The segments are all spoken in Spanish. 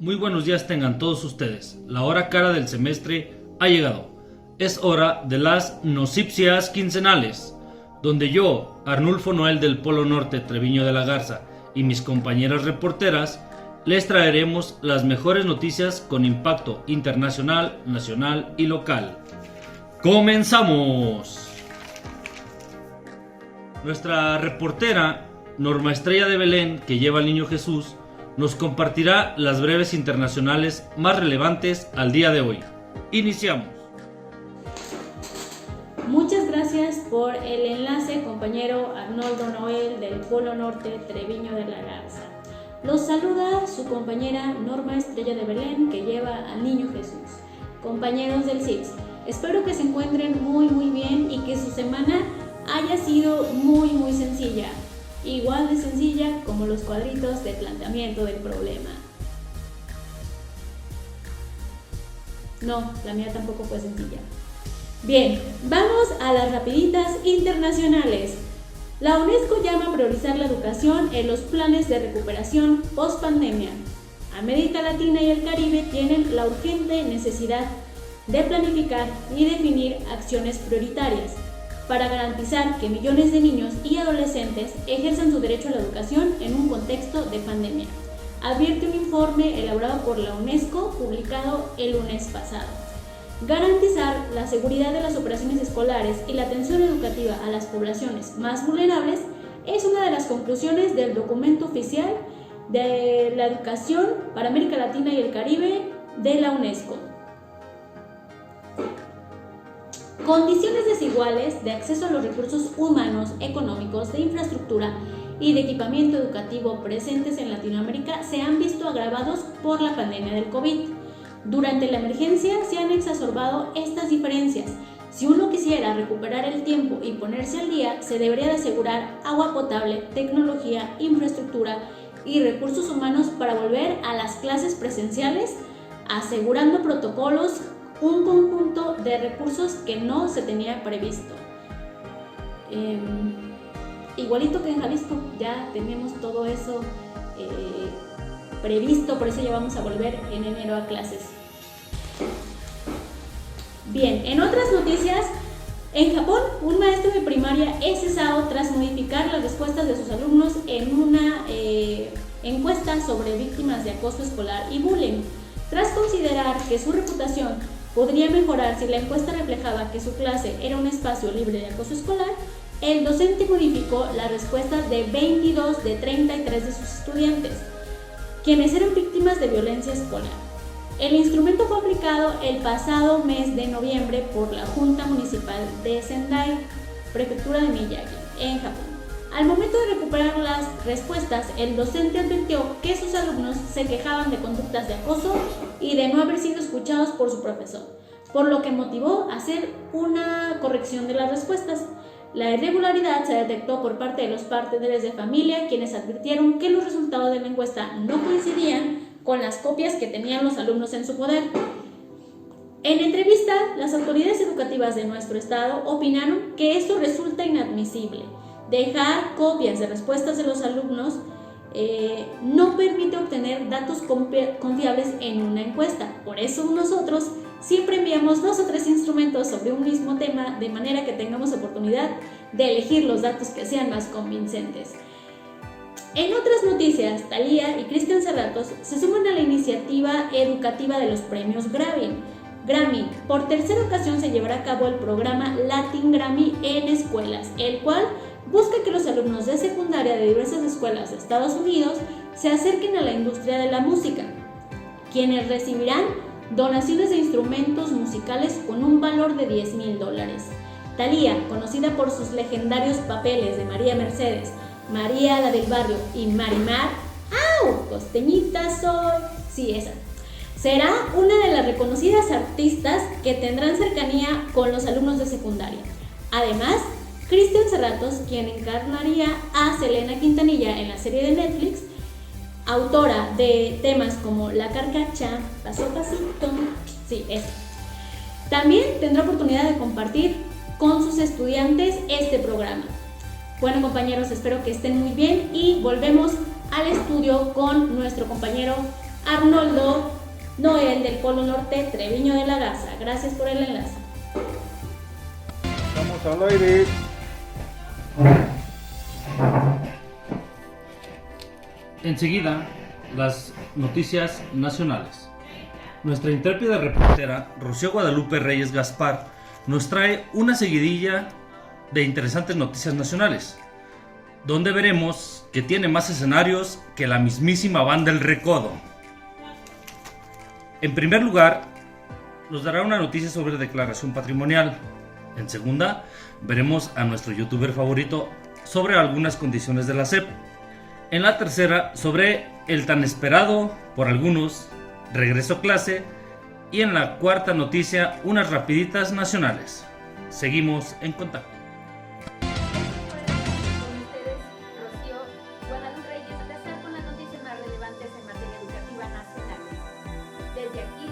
Muy buenos días tengan todos ustedes. La hora cara del semestre ha llegado. Es hora de las noticias quincenales, donde yo, Arnulfo Noel del Polo Norte Treviño de la Garza y mis compañeras reporteras les traeremos las mejores noticias con impacto internacional, nacional y local. ¡Comenzamos! Nuestra reportera Norma Estrella de Belén, que lleva al Niño Jesús, nos compartirá las breves internacionales más relevantes al día de hoy. Iniciamos. Muchas gracias por el enlace, compañero Arnoldo Noel del Polo Norte Treviño de la Garza. Los saluda su compañera Norma Estrella de Belén, que lleva al Niño Jesús. Compañeros del CIPS, espero que se encuentren muy bien y que su semana haya sido muy sencilla. Igual de sencilla como los cuadritos de planteamiento del problema. No, la mía tampoco fue sencilla. Bien, vamos a las rapiditas internacionales. La UNESCO llama a priorizar la educación en los planes de recuperación post-pandemia. América Latina y el Caribe tienen la urgente necesidad de planificar y definir acciones prioritarias para garantizar que millones de niños y adolescentes ejerzan su derecho a la educación en un contexto de pandemia, advierte un informe elaborado por la UNESCO publicado el lunes pasado. Garantizar la seguridad de las operaciones escolares y la atención educativa a las poblaciones más vulnerables es una de las conclusiones del documento oficial de la educación para América Latina y el Caribe de la UNESCO. Condiciones desiguales de acceso a los recursos humanos, económicos, de infraestructura y de equipamiento educativo presentes en Latinoamérica se han visto agravados por la pandemia del COVID. Durante la emergencia se han exacerbado estas diferencias. Si uno quisiera recuperar el tiempo y ponerse al día, se debería de asegurar agua potable, tecnología, infraestructura y recursos humanos para volver a las clases presenciales, asegurando protocolos, un conjunto de recursos que no se tenía previsto. Igualito que en Jalisco, ya tenemos todo eso previsto, por eso ya vamos a volver en enero a clases. Bien, en otras noticias, en Japón, un maestro de primaria es cesado tras modificar las respuestas de sus alumnos en una encuesta sobre víctimas de acoso escolar y bullying. Tras considerar que su reputación podría mejorar si la encuesta reflejaba que su clase era un espacio libre de acoso escolar, el docente modificó las respuestas de 22 de 33 de sus estudiantes, quienes eran víctimas de violencia escolar. El instrumento fue aplicado el pasado mes de noviembre por la Junta Municipal de Sendai, Prefectura de Miyagi, en Japón. Al momento de recuperar las respuestas, el docente advirtió que sus alumnos se quejaban de conductas de acoso y de no haber sido escuchados por su profesor, por lo que motivó a hacer una corrección de las respuestas. La irregularidad se detectó por parte de los padres de familia, quienes advirtieron que los resultados de la encuesta no coincidían con las copias que tenían los alumnos en su poder. En entrevista, las autoridades educativas de nuestro estado opinaron que esto resulta inadmisible. Dejar copias de respuestas de los alumnos no permite obtener datos confiables en una encuesta. Por eso nosotros siempre enviamos 2 o 3 instrumentos sobre un mismo tema, de manera que tengamos oportunidad de elegir los datos que sean más convincentes. En otras noticias, Thalía y Cristian Serratos se suman a la iniciativa educativa de los premios Grammy. Por tercera ocasión se llevará a cabo el programa Latin Grammy en escuelas, el cual busca que los alumnos de secundaria de diversas escuelas de Estados Unidos se acerquen a la industria de la música, quienes recibirán donaciones de instrumentos musicales con un valor de $10,000. Thalía, conocida por sus legendarios papeles de María Mercedes, María la del Barrio y Marimar, ¡au! Costeñita soy, sí, esa, será una de las reconocidas artistas que tendrán cercanía con los alumnos de secundaria. Además, Cristian Serratos, quien encarnaría a Selena Quintanilla en la serie de Netflix, autora de temas como La Carcacha, Paso a Pasito, sí, eso. También tendrá oportunidad de compartir con sus estudiantes este programa. Bueno, compañeros, espero que estén muy bien y volvemos al estudio con nuestro compañero Arnoldo Noel del Polo Norte, Treviño de la Garza. Gracias por el enlace. Estamos al aire. Enseguida, las noticias nacionales. Nuestra intrépida reportera Rocío Guadalupe Reyes Gaspar nos trae una seguidilla de interesantes noticias nacionales, donde veremos que tiene más escenarios que la mismísima banda El Recodo. En primer lugar, nos dará una noticia sobre declaración patrimonial. En segunda, veremos a nuestro youtuber favorito sobre algunas condiciones de la SEP. En la tercera, sobre el tan esperado por algunos regreso a clase. Y en la cuarta noticia, unas rapiditas nacionales. Seguimos en contacto. Con ustedes, Rocío Guadalupe Reyes, empezar con las noticias más relevantes en materia educativa nacional. Desde aquí,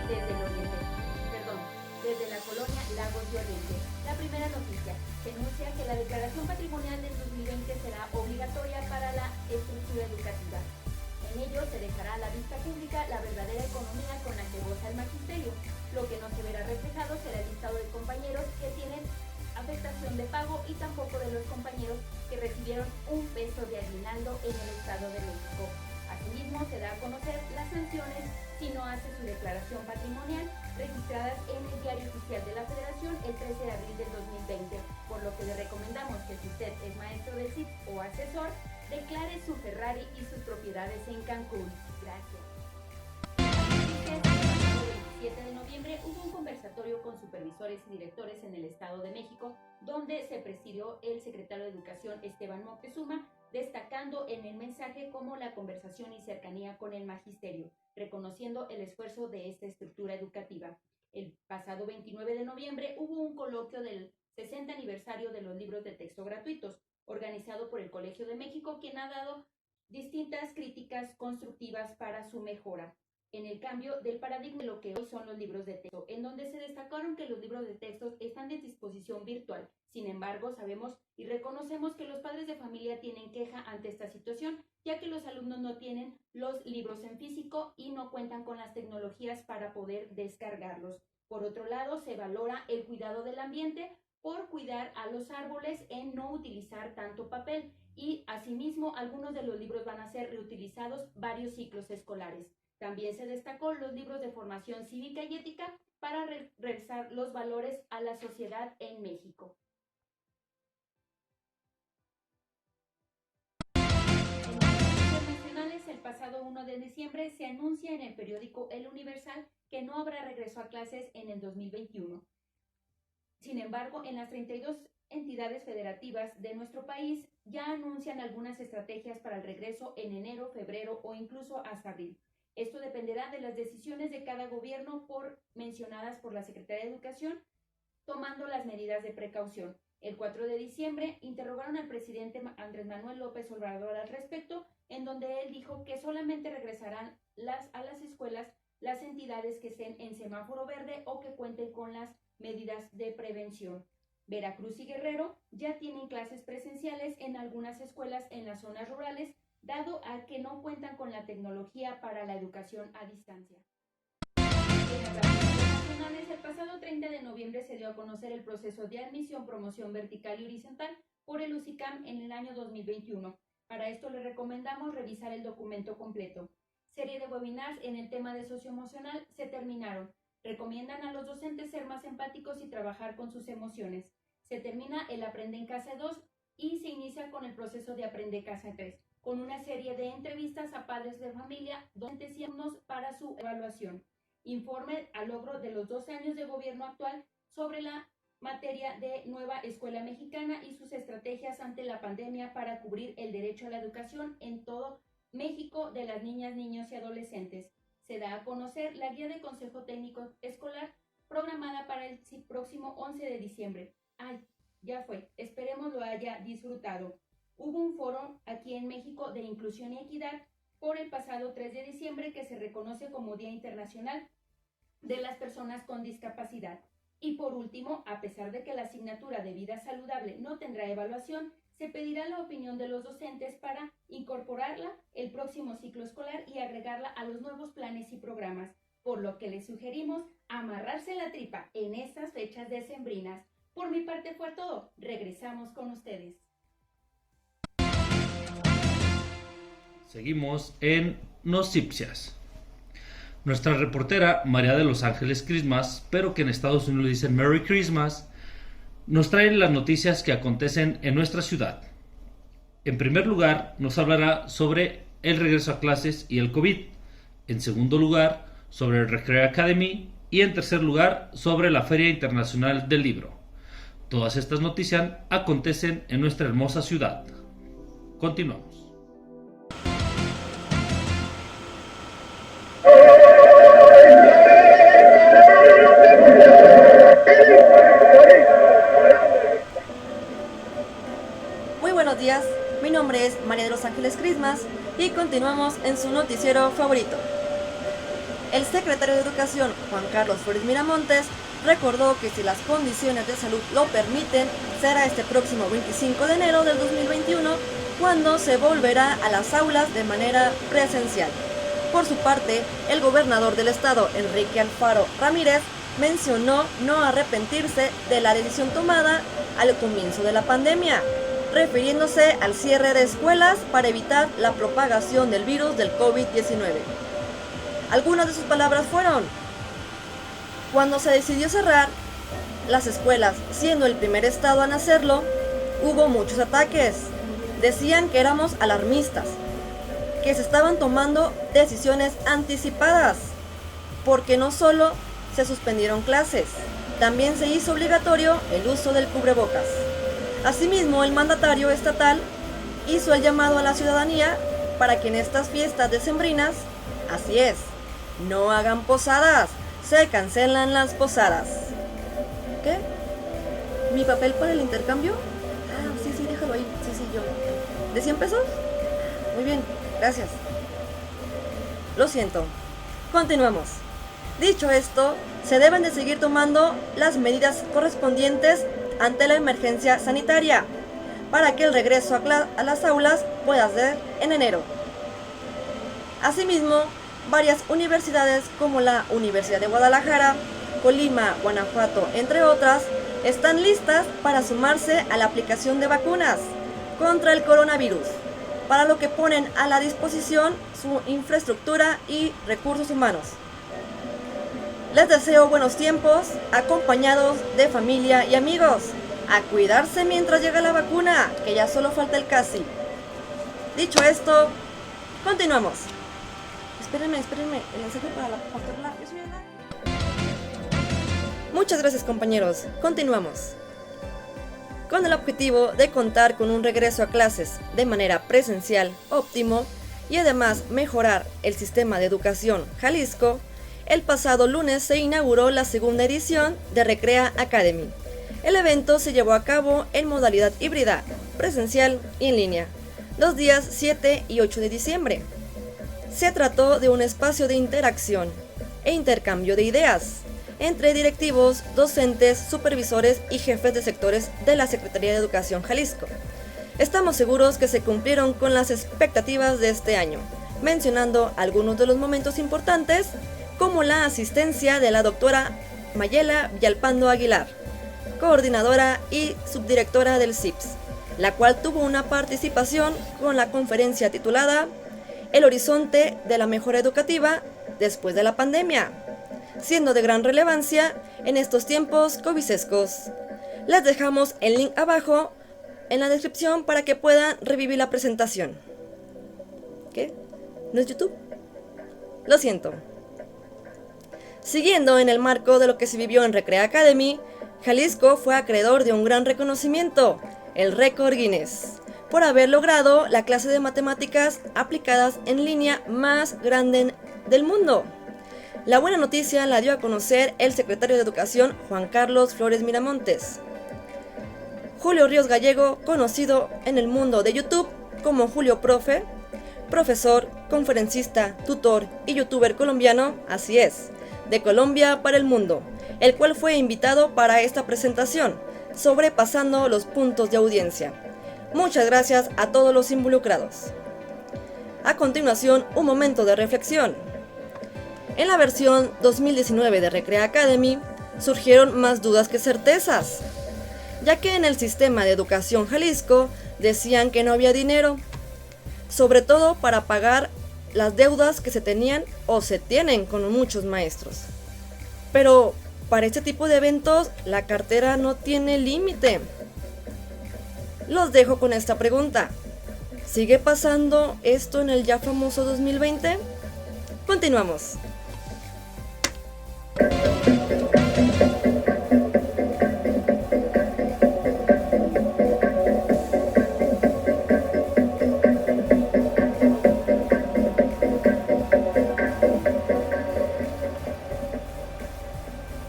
desde la colonia Lagos de Oriente. La primera noticia, se anuncia que la declaración patrimonial del 2020 será obligatoria para la estructura educativa. En ello se dejará a la vista pública la verdadera economía con la que goza el magisterio. Lo que no se verá reflejado será el listado de compañeros que tienen afectación de pago y tampoco de los compañeros que recibieron un peso de aguinaldo en el Estado de México. Asimismo, se da a conocer las sanciones si no hace su declaración patrimonial, registradas en el Diario Oficial de la Federación el 13 de abril del 2020, por lo que le recomendamos que si usted es maestro de CIP o asesor, declare su Ferrari y sus propiedades en Cancún. Gracias. El 7 de noviembre hubo un conversatorio con supervisores y directores en el Estado de México, donde se presidió el secretario de Educación Esteban Moctezuma, destacando en el mensaje como la conversación y cercanía con el magisterio, reconociendo el esfuerzo de esta estructura educativa. El pasado 29 de noviembre hubo un coloquio del 60 aniversario de los libros de texto gratuitos, organizado por el Colegio de México, quien ha dado distintas críticas constructivas para su mejora. En el cambio del paradigma de lo que hoy son los libros de texto, en donde se destacaron que los libros de texto están de disposición virtual. Sin embargo, sabemos y reconocemos que los padres de familia tienen queja ante esta situación, ya que los alumnos no tienen los libros en físico y no cuentan con las tecnologías para poder descargarlos. Por otro lado, se valora el cuidado del ambiente por cuidar a los árboles en no utilizar tanto papel, y asimismo algunos de los libros van a ser reutilizados varios ciclos escolares. También se destacó los libros de formación cívica y ética para regresar los valores a la sociedad en México. En noticias nacionales, el pasado 1 de diciembre se anuncia en el periódico El Universal que no habrá regreso a clases en el 2021. Sin embargo, en las 32 entidades federativas de nuestro país ya anuncian algunas estrategias para el regreso en enero, febrero o incluso hasta abril. Esto dependerá de las decisiones de cada gobierno mencionadas por la Secretaría de Educación, tomando las medidas de precaución. El 4 de diciembre interrogaron al presidente Andrés Manuel López Obrador al respecto, en donde él dijo que solamente regresarán a las escuelas las entidades que estén en semáforo verde o que cuenten con las medidas de prevención. Veracruz y Guerrero ya tienen clases presenciales en algunas escuelas en las zonas rurales, dado a que no cuentan con la tecnología para la educación a distancia. En las relaciones nacionales, el pasado 30 de noviembre se dio a conocer el proceso de admisión, promoción vertical y horizontal por el UCICAM en el año 2021. Para esto le recomendamos revisar el documento completo. Serie de webinars en el tema de socioemocional se terminaron. Recomiendan a los docentes ser más empáticos y trabajar con sus emociones. Se termina el Aprende en Casa 2 y se inicia con el proceso de Aprende en Casa 3, con una serie de entrevistas a padres de familia, docentes y alumnos para su evaluación. Informe al logro de los 12 años de gobierno actual sobre la materia de nueva escuela mexicana y sus estrategias ante la pandemia para cubrir el derecho a la educación en todo México de las niñas, niños y adolescentes. Se da a conocer la guía de Consejo Técnico Escolar programada para el próximo 11 de diciembre. Ya fue, esperemos lo haya disfrutado. Hubo un foro aquí en México de inclusión y equidad por el pasado 3 de diciembre que se reconoce como Día Internacional de las Personas con Discapacidad. Y por último, a pesar de que la asignatura de vida saludable no tendrá evaluación, se pedirá la opinión de los docentes para incorporarla el próximo ciclo escolar y agregarla a los nuevos planes y programas, por lo que les sugerimos amarrarse la tripa en estas fechas decembrinas. Por mi parte fue todo. Regresamos con ustedes. Seguimos en Noticias. Nuestra reportera María de Los Ángeles Christmas, pero que en Estados Unidos dicen Merry Christmas, nos trae las noticias que acontecen en nuestra ciudad. En primer lugar, nos hablará sobre el regreso a clases y el COVID. En segundo lugar, sobre el Recreation Academy. Y en tercer lugar, sobre la Feria Internacional del Libro. Todas estas noticias acontecen en nuestra hermosa ciudad. Continuamos. Muy buenos días, mi nombre es María de Los Ángeles Christmas y continuamos en su noticiero favorito. El secretario de Educación, Juan Carlos Flores Miramontes, recordó que si las condiciones de salud lo permiten, será este próximo 25 de enero del 2021 cuando se volverá a las aulas de manera presencial. Por su parte, el gobernador del estado, Enrique Alfaro Ramírez, mencionó no arrepentirse de la decisión tomada al comienzo de la pandemia, refiriéndose al cierre de escuelas para evitar la propagación del virus del COVID-19. Algunas de sus palabras fueron: cuando se decidió cerrar las escuelas, siendo el primer estado en hacerlo, hubo muchos ataques. Decían que éramos alarmistas, que se estaban tomando decisiones anticipadas, porque no solo se suspendieron clases, también se hizo obligatorio el uso del cubrebocas. Asimismo, el mandatario estatal hizo el llamado a la ciudadanía para que en estas fiestas decembrinas, así es, no hagan posadas, se cancelan las posadas. ¿Qué? ¿Mi papel para el intercambio? Ah, sí, déjalo ahí, sí, yo. ¿De 100 pesos? Muy bien, gracias. Lo siento. Continuamos. Dicho esto, se deben de seguir tomando las medidas correspondientes ante la emergencia sanitaria para que el regreso a las aulas pueda ser en enero. Asimismo, varias universidades como la Universidad de Guadalajara, Colima, Guanajuato, entre otras, están listas para sumarse a la aplicación de vacunas contra el coronavirus, para lo que ponen a la disposición su infraestructura y recursos humanos. Les deseo buenos tiempos, acompañados de familia y amigos. A cuidarse mientras llega la vacuna, que ya solo falta el casi. Dicho esto, continuamos. Espérenme, el mensaje para la pastorla. Muchas gracias, compañeros. Continuamos. Con el objetivo de contar con un regreso a clases de manera presencial óptimo y además mejorar el sistema de educación Jalisco, el pasado lunes se inauguró la segunda edición de Recrea Academy. El evento se llevó a cabo en modalidad híbrida, presencial y en línea, los días 7 y 8 de diciembre. Se trató de un espacio de interacción e intercambio de ideas entre directivos, docentes, supervisores y jefes de sectores de la Secretaría de Educación Jalisco. Estamos seguros que se cumplieron con las expectativas de este año, mencionando algunos de los momentos importantes, como la asistencia de la doctora Mayela Villalpando Aguilar, coordinadora y subdirectora del CIPS, la cual tuvo una participación con la conferencia titulada El horizonte de la mejora educativa después de la pandemia, siendo de gran relevancia en estos tiempos covidescos. Les dejamos el link abajo en la descripción para que puedan revivir la presentación. ¿Qué? ¿No es YouTube? Lo siento. Siguiendo en el marco de lo que se vivió en Recrea Academy, Jalisco fue acreedor de un gran reconocimiento, el récord Guinness, por haber logrado la clase de matemáticas aplicadas en línea más grande del mundo. La buena noticia la dio a conocer el secretario de Educación, Juan Carlos Flores Miramontes. Julio Ríos Gallego, conocido en el mundo de YouTube como Julio Profe, profesor, conferencista, tutor y youtuber colombiano, así es, de Colombia para el mundo, el cual fue invitado para esta presentación, sobrepasando los puntos de audiencia. Muchas gracias a todos los involucrados. A continuación, un momento de reflexión. En la versión 2019 de Recrea Academy, surgieron más dudas que certezas, ya que en el sistema de educación Jalisco decían que no había dinero, sobre todo para pagar las deudas que se tenían o se tienen con muchos maestros. Pero para este tipo de eventos la cartera no tiene límite. Los dejo con esta pregunta. ¿Sigue pasando esto en el ya famoso 2020? Continuamos.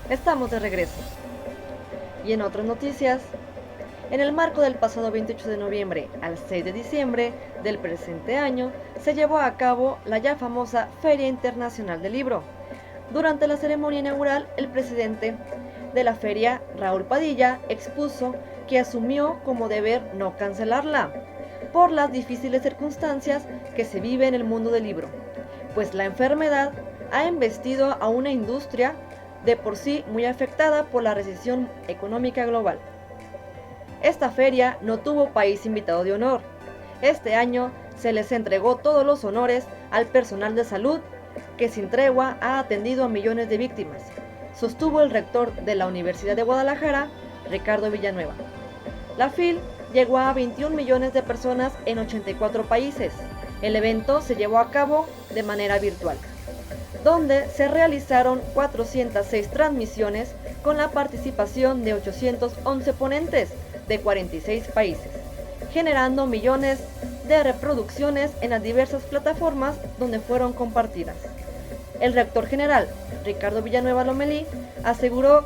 Estamos de regreso. Y en otras noticias, en el marco del pasado 28 de noviembre al 6 de diciembre del presente año, se llevó a cabo la ya famosa Feria Internacional del Libro. Durante la ceremonia inaugural, el presidente de la feria, Raúl Padilla, expuso que asumió como deber no cancelarla por las difíciles circunstancias que se vive en el mundo del libro, pues la enfermedad ha embestido a una industria de por sí muy afectada por la recesión económica global. Esta feria no tuvo país invitado de honor. Este año se les entregó todos los honores al personal de salud que sin tregua ha atendido a millones de víctimas, sostuvo el rector de la Universidad de Guadalajara, Ricardo Villanueva. La FIL llegó a 21 millones de personas en 84 países. El evento se llevó a cabo de manera virtual, donde se realizaron 406 transmisiones con la participación de 811 ponentes de 46 países, generando millones de reproducciones en las diversas plataformas donde fueron compartidas. El rector general, Ricardo Villanueva Lomelí, aseguró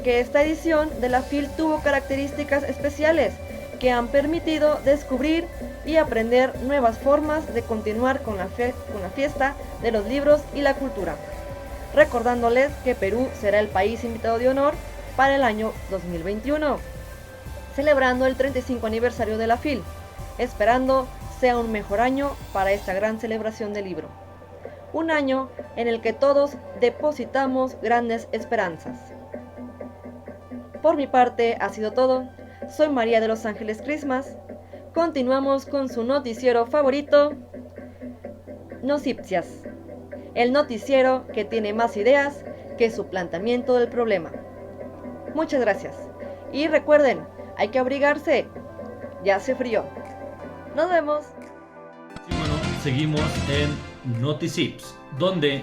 que esta edición de la FIL tuvo características especiales que han permitido descubrir y aprender nuevas formas de continuar con la fiesta de los libros y la cultura, recordándoles que Perú será el país invitado de honor para el año 2021, celebrando el 35 aniversario de la FIL, esperando sea un mejor año para esta gran celebración del libro. Un año en el que todos depositamos grandes esperanzas. Por mi parte ha sido todo. Soy María de los Ángeles Christmas. Continuamos con su noticiero favorito, Notipsias, el noticiero que tiene más ideas que su planteamiento del problema. Muchas gracias. Y recuerden, hay que abrigarse. Ya hace frío. Nos vemos. Sí, bueno, seguimos en Noticips, donde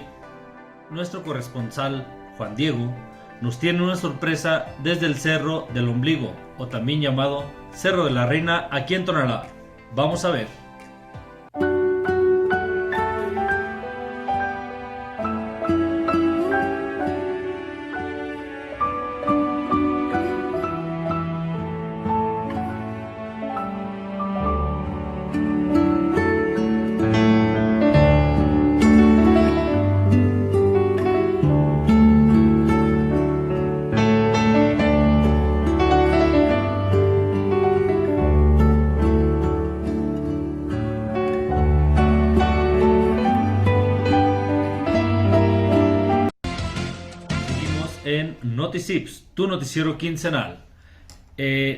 nuestro corresponsal Juan Diego nos tiene una sorpresa desde el Cerro del Ombligo, o también llamado Cerro de la Reina, aquí en Tonalá. Vamos a ver. En Noticips, tu noticiero quincenal.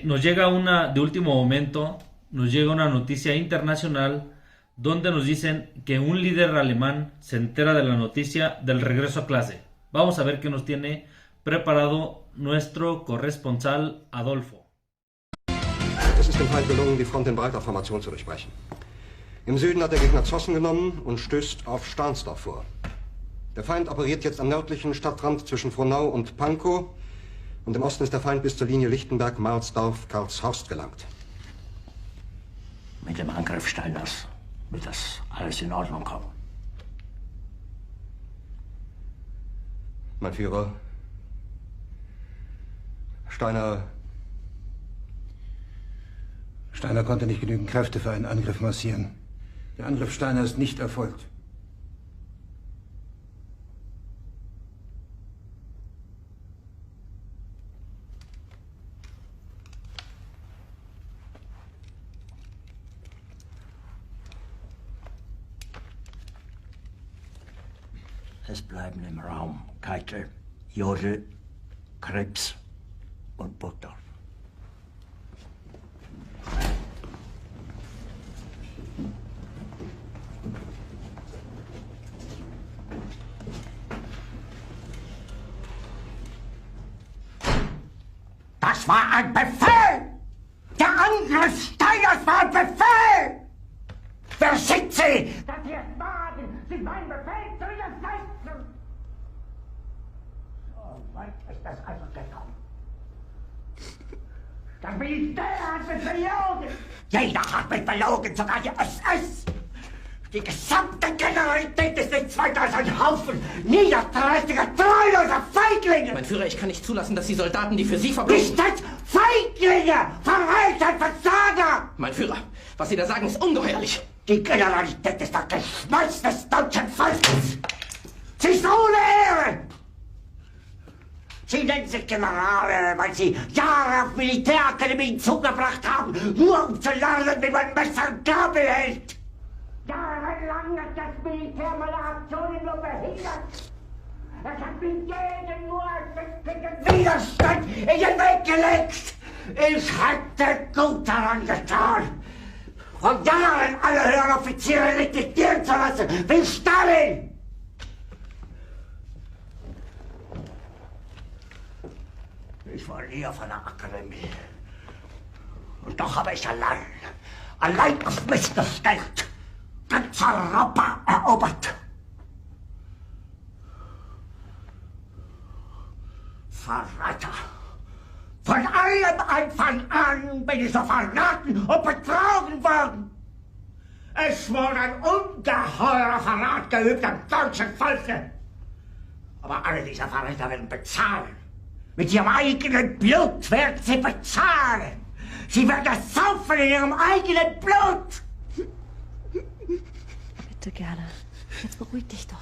Nos llega de último momento, nos llega una noticia internacional donde nos dicen que un líder alemán se entera de la noticia del regreso a clase. Vamos a ver qué nos tiene preparado nuestro corresponsal Adolfo. Es ist dem Feind gelungen, die Front in breiter Formation zu durchbrechen. Im Süden hat der Gegner Zossen genommen und stößt auf Stahnsdorf vor. Der Feind operiert jetzt am nördlichen Stadtrand zwischen Frohnau und Pankow und im Osten ist der Feind bis zur Linie Lichtenberg-Marsdorf-Karlshorst gelangt. Mit dem Angriff Steiners wird das alles in Ordnung kommen. Mein Führer, Steiner konnte nicht genügend Kräfte für einen Angriff massieren. Der Angriff Steiner ist nicht erfolgt. Es bleiben im Raum Keitel, Jodel, Krebs und Butter. Das war ein Befehl! Der Angriff Steiners war ein Befehl! Wer schickt Sie? Dass Sie es wagen, sich meinen Befehl zu widersetzen! So weit ist das also gekommen. Das Militär hat mich belogen! Jeder hat mich belogen, sogar die SS! Die gesamte Generalität ist nichts weiter als ein Haufen niederträchtiger, treuloser Feiglinge! Mein Führer, ich kann nicht zulassen, dass die Soldaten, die für Sie verblosen... Nicht als Feiglinge! Verreiter, Versager! Mein Führer, was Sie da sagen, ist ungeheuerlich. Die Generalität ist das Geschmeiß des deutschen Volkes! Sie ist ohne Ehre! Sie nennen sich Generale, weil Sie Jahre auf Militärakademien zugebracht haben, nur um zu lernen, wie man Messer und Gabel hält! Jahrelang hat das Militär meine Aktionen nur behindert! Es hat mir jeden nur ersichtlichen Widerstand in den Weg gelegt! Ich hätte gut daran getan, von Jahren alle höheren Offiziere liquidieren zu lassen, wie Stalin! Ich war nie auf einer Akademie. Und doch habe ich allein auf mich gestellt, ganz Europa erobert. Verräter! Von allem Anfang an bin ich so verraten und betrogen worden. Es wurde ein ungeheurer Verrat geübt am deutschen Volke. Aber alle diese Verräter werden bezahlen. Mit ihrem eigenen Blut werden sie bezahlen. Sie werden das saufen in ihrem eigenen Blut. Bitte, Gerda. Jetzt beruhig dich doch.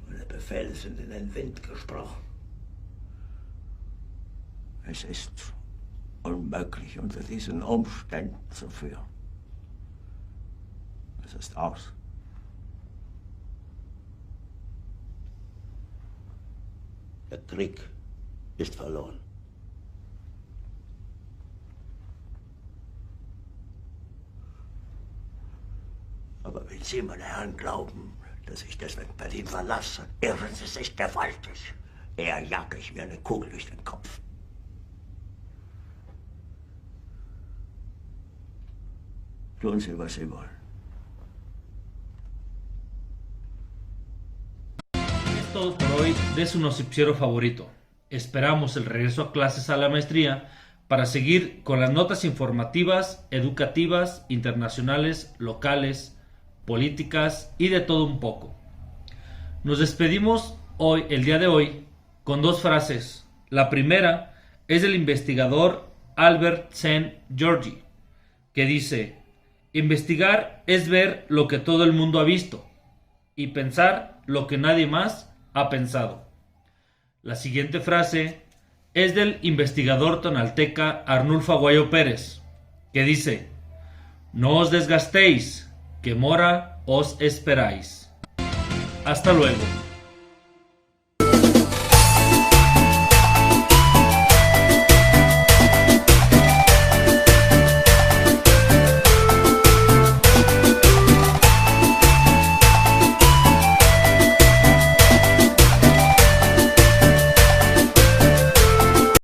Meine Befehle sind in den Wind gesprochen. Es ist unmöglich, unter diesen Umständen zu führen. Es ist aus. Der Krieg ist verloren. Aber wenn Sie, meine Herren, glauben, dass ich deswegen Berlin verlasse, irren Sie sich gewaltig. Eher jage ich mir eine Kugel durch den Kopf. Tun Sie, was Sie wollen. Es todo por hoy de su noticiero favorito. Esperamos el regreso a clases a la maestría para seguir con las notas informativas, educativas, internacionales, locales, políticas y de todo un poco. Nos despedimos hoy, el día de hoy, con dos frases. La primera es del investigador Albert Szent-Györgyi, que dice: investigar es ver lo que todo el mundo ha visto y pensar lo que nadie más ha pensado. La siguiente frase es del investigador tonalteca Arnulfo Aguayo Pérez, que dice: no os desgastéis, que mora os esperáis. Hasta luego.